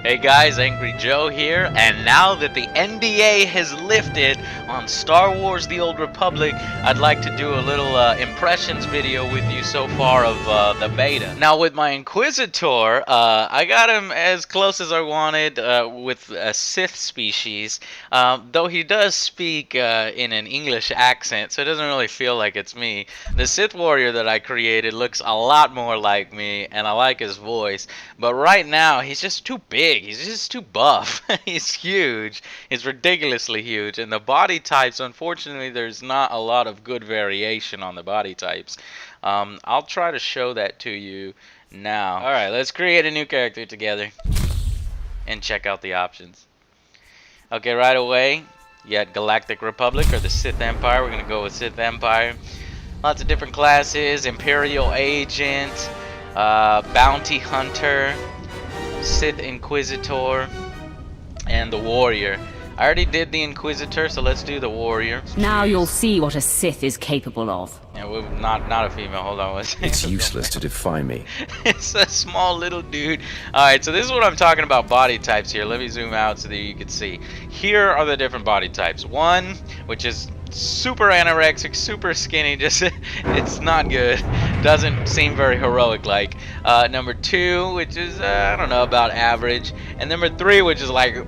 Hey guys, Angry Joe here, and now that the NDA has lifted on Star Wars The Old Republic, I'd like to do a little impressions video with you so far of the beta. Now with my Inquisitor, I got him as close as I wanted with a Sith species, though he does speak in an English accent, so it doesn't really feel like it's me. The Sith Warrior that I created looks a lot more like me, and I like his voice, but right now he's just too big. He's just too buff. He's huge. He's ridiculously huge. And the body types, unfortunately, there's not a lot of good variation on the body types. I'll try to show that to you now. Alright, let's create a new character together and check out the options. Okay, right away, you got Galactic Republic or the Sith Empire. We're going to go with Sith Empire. Lots of different classes. Imperial Agent, Bounty Hunter, Sith Inquisitor, and the Warrior. I already did the Inquisitor, so let's do the Warrior. Now you'll see what a Sith is capable of. Yeah, we're not a female. Hold on one second. It's useless to defy me. It's a small little dude. Alright, so this is what I'm talking about body types here. Let me zoom out so that you can see. Here are the different body types. One, which is super anorexic, super skinny, just it's not good, doesn't seem very heroic like. Number 2, which is I don't know, about average, and number 3, which is like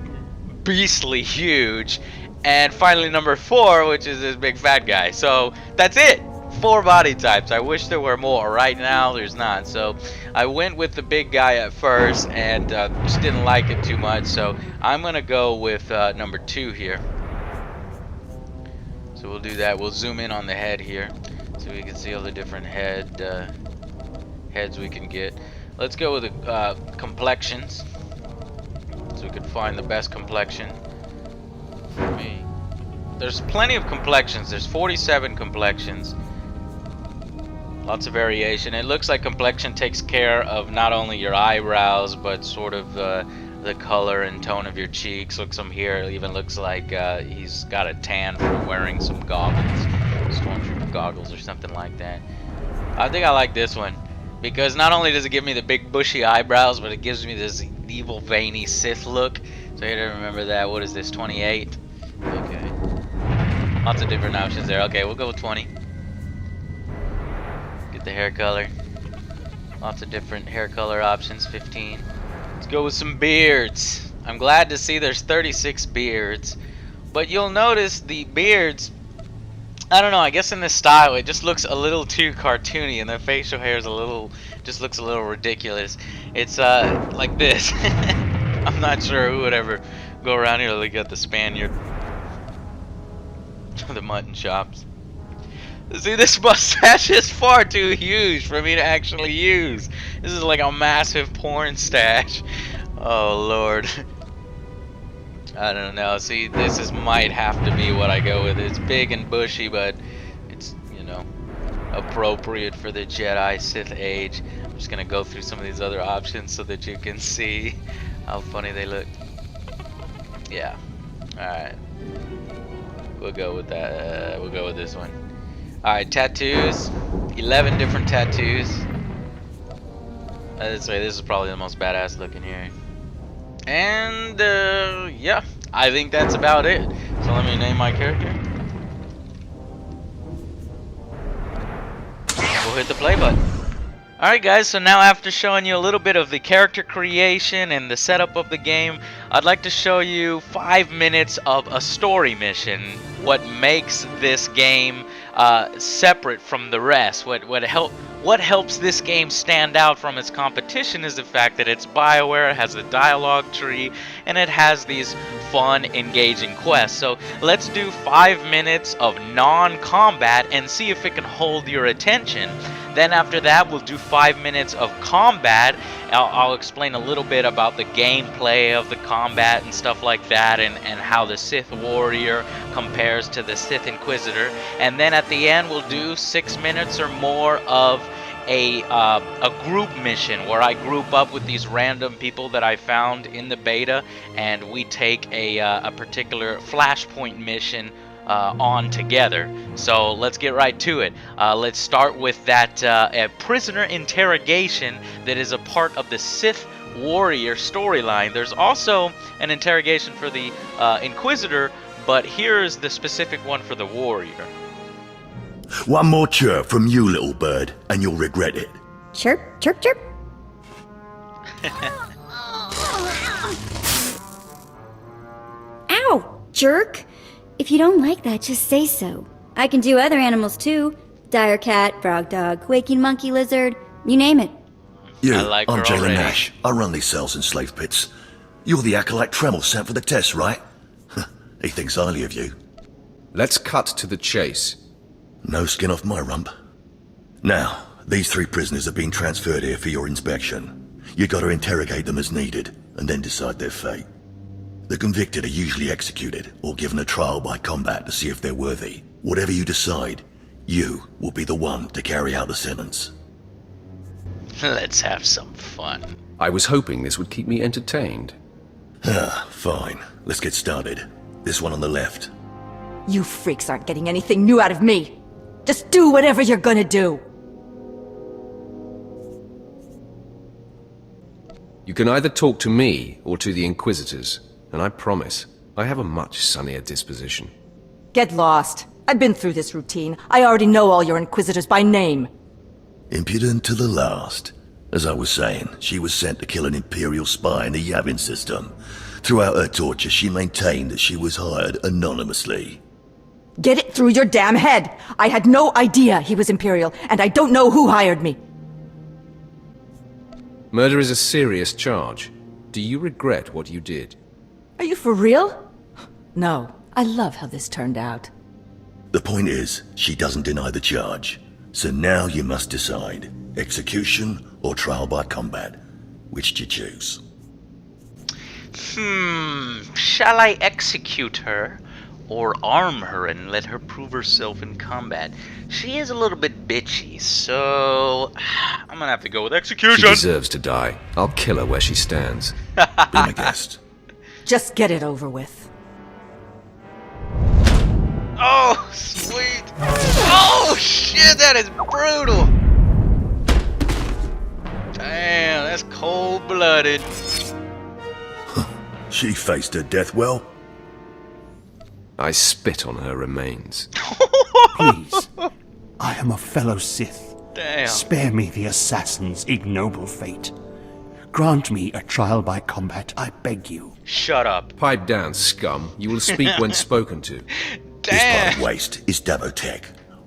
beastly huge, and finally number 4, which is this big fat guy. So that's it, 4 body types. I wish there were more. Right now there's not, so I went with the big guy at first and just didn't like it too much, so I'm gonna go with number 2 here. So we'll do that. We'll zoom in on the head here so we can see all the different heads we can get. Let's go with the complexions so we can find the best complexion for me. There's plenty of complexions. There's 47 complexions. Lots of variation. It looks like complexion takes care of not only your eyebrows but sort of the color and tone of your cheeks. Looks from here, it even looks like he's got a tan from wearing some goggles, stormtrooper goggles or something like that. I think I like this one because not only does it give me the big bushy eyebrows, but it gives me this evil veiny Sith look. So you gotta remember that. What is this, 28? Okay. Lots of different options there. Okay, we'll go with 20. Get the hair color. Lots of different hair color options. 15. Let's go with some beards. I'm glad to see there's 36 beards, but you'll notice the beards, I don't know, I guess in this style it just looks a little too cartoony, and the facial hair is just looks a little ridiculous. It's like this. I'm not sure who would ever go around here like at the Spaniard the mutton shops. See, this mustache is far too huge for me to actually use. This is like a massive porn stash. Oh lord. I don't know. See, this might have to be what I go with. It's big and bushy, but it's, you know, appropriate for the Jedi Sith age. I'm just gonna go through some of these other options so that you can see how funny they look. Yeah. Alright. We'll go with that. We'll go with this one. Alright, tattoos. 11 different tattoos. I'd say this is probably the most badass looking here. And, yeah, I think that's about it. So let me name my character. We'll hit the play button. Alright guys, so now after showing you a little bit of the character creation and the setup of the game, I'd like to show you 5 minutes of a story mission. What makes this game separate from the rest. What helps this game stand out from its competition is the fact that it's BioWare, it has a dialogue tree, and it has these fun, engaging quests. So let's do 5 minutes of non-combat and see if it can hold your attention. Then after that, we'll do 5 minutes of combat. I'll explain a little bit about the gameplay of the combat and stuff like that, and how the Sith Warrior compares to the Sith Inquisitor. And then at the end, we'll do 6 minutes or more of a group mission where I group up with these random people that I found in the beta, and we take a particular flashpoint mission on together. So let's get right to it. Let's start with that prisoner interrogation that is a part of the Sith warrior storyline. There's also an interrogation for the Inquisitor, but here's the specific one for the warrior. One more chirp from you, little bird, and you'll regret it. Chirp, chirp, chirp. Ow, jerk. If you don't like that, just say so. I can do other animals too. Dire cat, frog dog, waking monkey lizard, you name it. You, I like her I'm Jailer already. Nash. I run these cells and slave pits. You're the acolyte Tremel sent for the test, right? He thinks highly of you. Let's cut to the chase. No skin off my rump. Now, these 3 prisoners have been transferred here for your inspection. You gotta interrogate them as needed, and then decide their fate. The convicted are usually executed, or given a trial by combat to see if they're worthy. Whatever you decide, you will be the one to carry out the sentence. Let's have some fun. I was hoping this would keep me entertained. Fine. Let's get started. This one on the left. You freaks aren't getting anything new out of me. Just do whatever you're gonna do. You can either talk to me or to the Inquisitors, and I promise, I have a much sunnier disposition. Get lost. I've been through this routine. I already know all your Inquisitors by name. Impudent to the last. As I was saying, she was sent to kill an Imperial spy in the Yavin system. Throughout her torture, she maintained that she was hired anonymously. Get it through your damn head! I had no idea he was Imperial, and I don't know who hired me. Murder is a serious charge. Do you regret what you did? Are you for real? No. I love how this turned out. The point is, she doesn't deny the charge. So now you must decide. Execution or trial by combat. Which do you choose? Shall I execute her or arm her and let her prove herself in combat? She is a little bit bitchy, so I'm gonna have to go with She execution. deserves to die. I'll kill her where she stands. Be my guest. Just get it over with. Oh, sweet. Oh, shit, that is brutal. Damn, that's cold-blooded. She faced her death well. I spit on her remains. Please, I am a fellow Sith. Damn. Spare me the assassin's ignoble fate. Grant me a trial by combat, I beg you. Shut up. Pipe down, scum. You will speak when spoken to. This pile of Damn. waste is Davotech,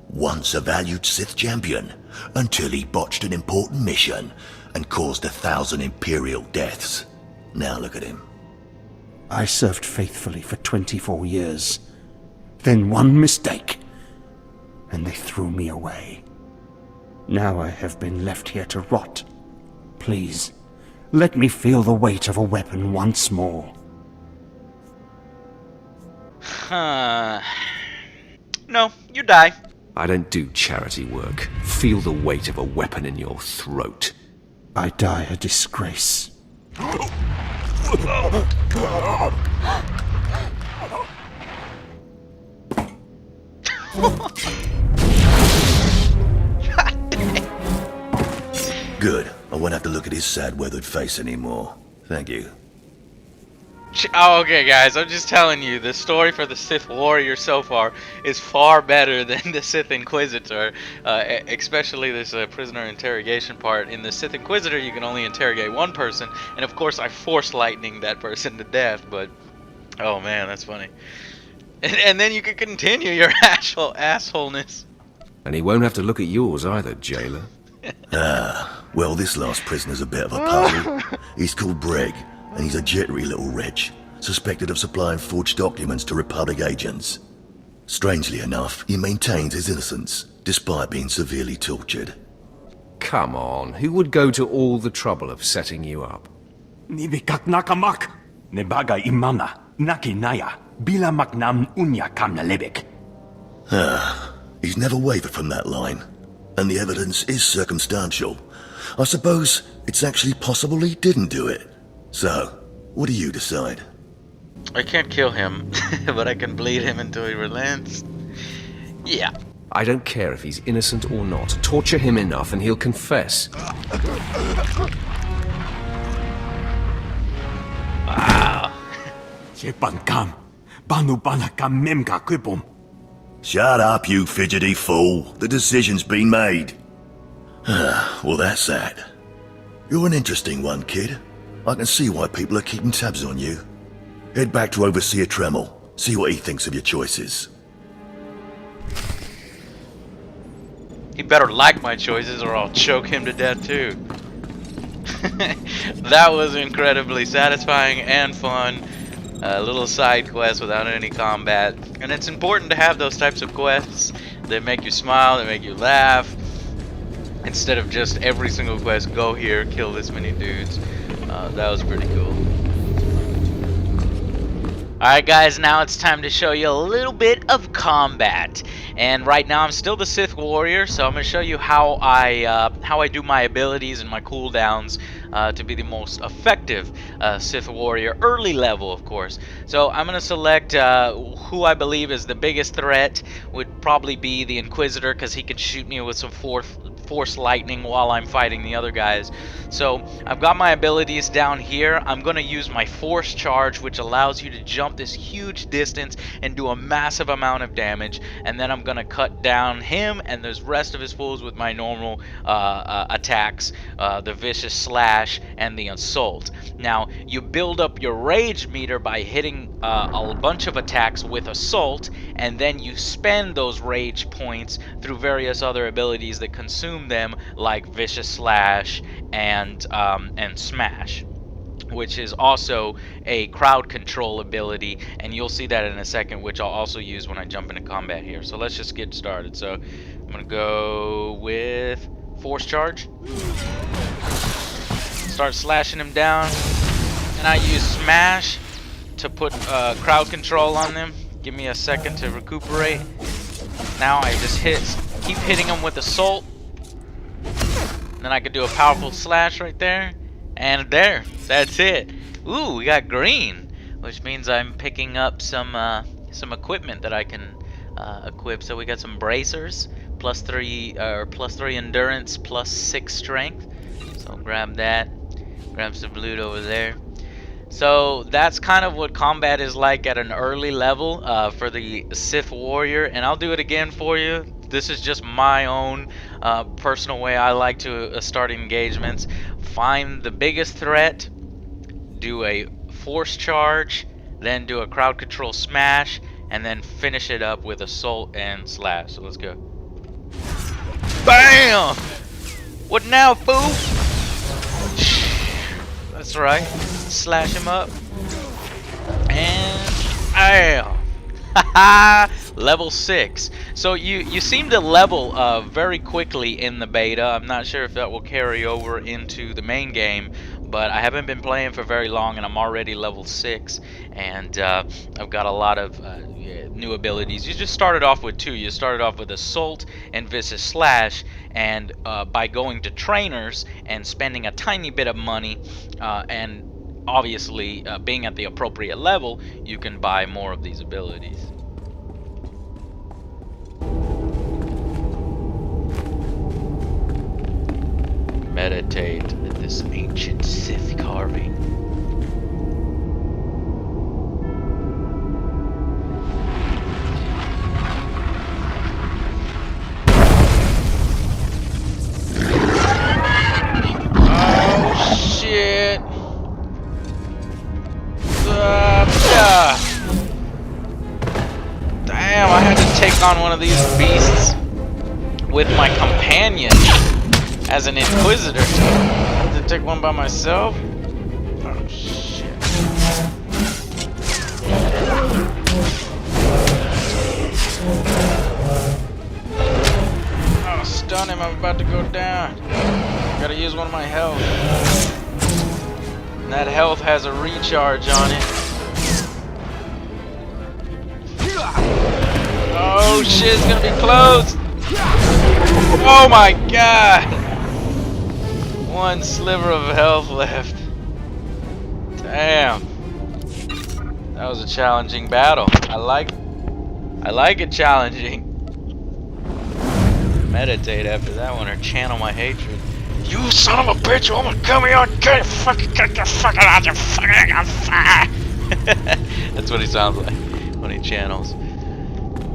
once a valued Sith champion, until he botched an important mission and caused 1,000 Imperial deaths. Now look at him. I served faithfully for 24 years. Then one mistake, and they threw me away. Now I have been left here to rot. Please, let me feel the weight of a weapon once more. No, you die. I don't do charity work. Feel the weight of a weapon in your throat. I die a disgrace. Good. I won't have to look at his sad, weathered face anymore. Thank you. Oh, okay, guys, I'm just telling you, the story for the Sith Warrior so far is far better than the Sith Inquisitor, especially this prisoner interrogation part. In the Sith Inquisitor, you can only interrogate one person, and of course I force lightning that person to death, but oh man, that's funny. And then you can continue your assholeness. And he won't have to look at yours either, jailer. Well, this last prisoner's a bit of a puzzle. He's called Breg, and he's a jittery little wretch, suspected of supplying forged documents to Republic agents. Strangely enough, he maintains his innocence, despite being severely tortured. Come on, who would go to all the trouble of setting you up? Nibikak nakamak, nebaga imana, nakinaya, bila maknam unya kamnalebek. He's never wavered from that line, and the evidence is circumstantial. I suppose it's actually possible he didn't do it. So, what do you decide? I can't kill him, but I can bleed him until he relents. Yeah. I don't care if he's innocent or not. Torture him enough and he'll confess. Jepankam, Banu Banakam Memka Kripum. Shut up, you fidgety fool. The decision's been made. Well, that's that. You're an interesting one, kid. I can see why people are keeping tabs on you. Head back to Overseer Tremel. See what he thinks of your choices. He better like my choices or I'll choke him to death too. That was incredibly satisfying and fun. A little side quest without any combat. And it's important to have those types of quests that make you smile, that make you laugh. Instead of just every single quest, go here, kill this many dudes. That was pretty cool. Alright guys, now it's time to show you a little bit of combat. And right now I'm still the Sith Warrior, so I'm going to show you how I do my abilities and my cooldowns to be the most effective Sith Warrior, early level of course. So I'm going to select who I believe is the biggest threat, would probably be the Inquisitor, because he can shoot me with some force lightning while I'm fighting the other guys. So I've got my abilities down here. I'm going to use my force charge, which allows you to jump this huge distance and do a massive amount of damage, and then I'm going to cut down him and the rest of his fools with my normal attacks, the vicious slash and the assault. Now you build up your rage meter by hitting a bunch of attacks with assault, and then you spend those rage points through various other abilities that consume them, like vicious slash and smash, which is also a crowd control ability, and you'll see that in a second, which I'll also use when I jump into combat here. So let's just get started. So I'm gonna go with force charge, start slashing him down, and I use smash to put crowd control on them. Give me a second to recuperate. Now I just keep hitting them with assault. Then I could do a powerful slash right there, and that's it. Ooh, we got green, which means I'm picking up some equipment that I can equip. So we got some bracers, +3 endurance, +6 strength. So I'll grab that. Grab some loot over there. So that's kind of what combat is like at an early level for the Sith Warrior, and I'll do it again for you. This is just my own personal way I like to start engagements. Find the biggest threat, do a force charge, then do a crowd control smash, and then finish it up with assault and slash. So let's go. BAM! What now, fool? That's right. Slash him up. And bam! Haha! Level 6. So you seem to level very quickly in the beta. I'm not sure if that will carry over into the main game, but I haven't been playing for very long, and I'm already level 6, and I've got a lot of new abilities. You just started off with 2. You started off with assault and vicious slash, and by going to trainers and spending a tiny bit of money and obviously being at the appropriate level, you can buy more of these abilities. Meditate at this ancient Sith carving. Oh shit! Damn, I had to take on one of these beasts with my companion as an Inquisitor. I had to take one by myself? Oh shit. Oh, stun him, I'm about to go down. Gotta use one of my health. And that health has a recharge on it. Oh shit, it's gonna be close! Oh my god! One sliver of health left. Damn. That was a challenging battle. I like it challenging. Meditate after that one, or channel my hatred. You son of a bitch! I'm gonna come here and get you fucking out your fucking on fire! That's what he sounds like when he channels.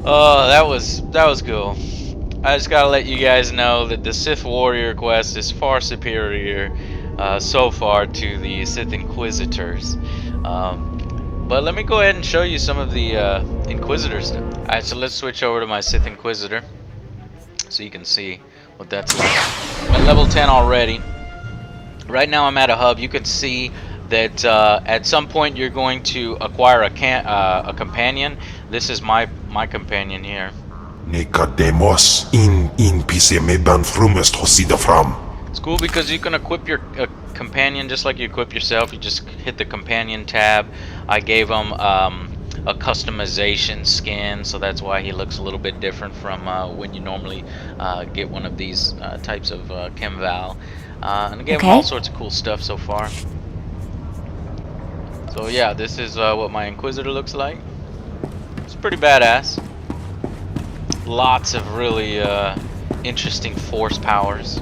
Oh, that was cool. I just gotta let you guys know that the Sith Warrior quest is far superior so far to the Sith Inquisitors. But let me go ahead and show you some of the Inquisitors. Alright, so let's switch over to my Sith Inquisitor so you can see what that's like. I'm at level 10 already. Right now I'm at a hub. You can see that at some point you're going to acquire a companion. This is my companion here. Nicodemus in pisemeban frumest hosida fram. It's cool because you can equip your companion just like you equip yourself. You just hit the companion tab. I gave him a customization skin, so that's why he looks a little bit different from when you normally get one of these types of Chemval. And I gave him all sorts of cool stuff so far. So yeah, this is what my Inquisitor looks like. It's pretty badass. Lots of really interesting force powers.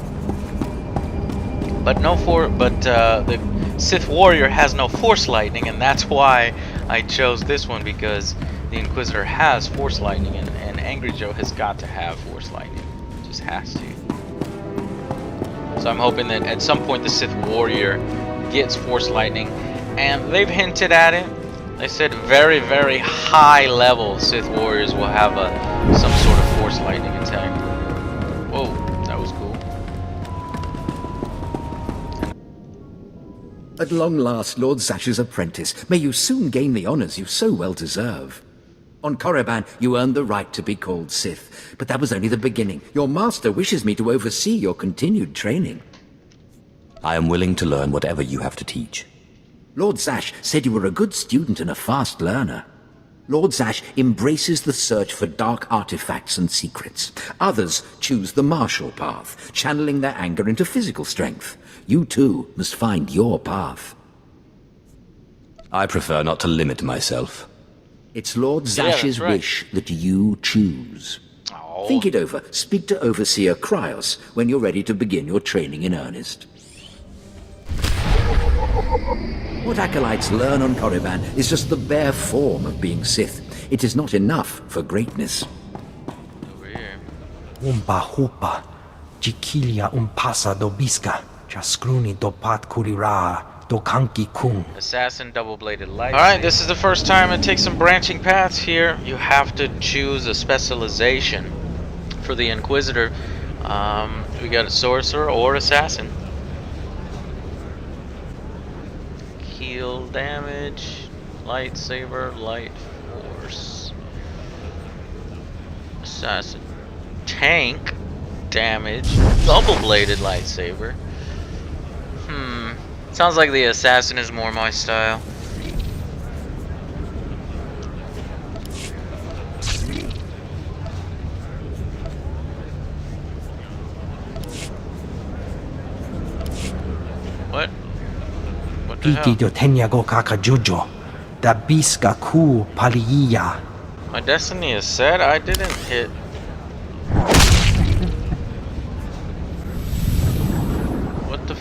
But the Sith Warrior has no force lightning, and that's why I chose this one, because the Inquisitor has force lightning, and Angry Joe has got to have force lightning. Just has to. So I'm hoping that at some point the Sith Warrior gets force lightning, and they've hinted at it. They said very, very high level Sith Warriors will have some sort of force lightning attack. Whoa, that was cool. At long last, Lord Zash's apprentice, may you soon gain the honors you so well deserve. On Korriban, you earned the right to be called Sith, but that was only the beginning. Your master wishes me to oversee your continued training. I am willing to learn whatever you have to teach. Lord Zash said you were a good student and a fast learner. Lord Zash embraces the search for dark artifacts and secrets. Others choose the martial path, channeling their anger into physical strength. You too must find your path. I prefer not to limit myself. It's Lord Zash's wish that you choose. Oh. Think it over. Speak to Overseer Kryos when you're ready to begin your training in earnest. What acolytes learn on Korriban is just the bare form of being Sith. It is not enough for greatness. Over here. Umpa hupa, chikilia umpasa dobiska, chaskruni dopat kurira, dokanki kung. Assassin double-bladed light. Alright, this is the first time it takes some branching paths here. You have to choose a specialization. For the Inquisitor, we got a Sorcerer or Assassin. Heal damage, lightsaber, light force. Assassin. Tank damage, double-bladed lightsaber. Sounds like the Assassin is more my style. What? What the Piki hell? do tenyago kakajujo, da biska ku paliya. My destiny is set? I didn't hit. What the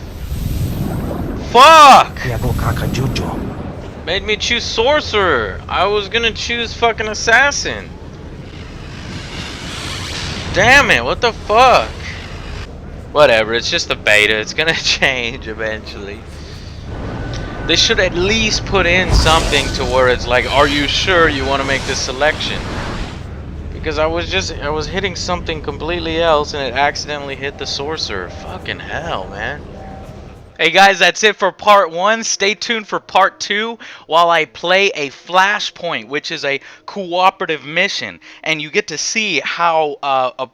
fuck? Yago kakajujo. Made me choose Sorcerer. I was gonna choose fucking Assassin. Damn it, what the fuck? Whatever, it's just the beta. It's gonna change eventually. They should at least put in something to where it's like, are you sure you want to make this selection? Because I was hitting something completely else and it accidentally hit the Sorcerer. Fucking hell, man. Hey guys, that's it for part 1. Stay tuned for part 2 while I play a Flashpoint, which is a cooperative mission. And you get to see how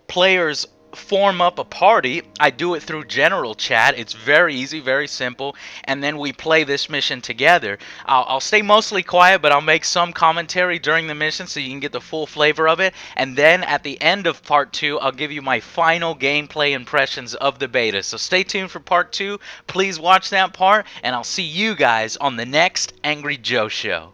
players form up a party. I do it through general chat. It's very easy, very simple, and then we play this mission together. I'll stay mostly quiet, but I'll make some commentary during the mission so you can get the full flavor of it, and then at the end of part 2 I'll give you my final gameplay impressions of the beta. So stay tuned for part 2. Please watch that part, and I'll see you guys on the next Angry Joe show.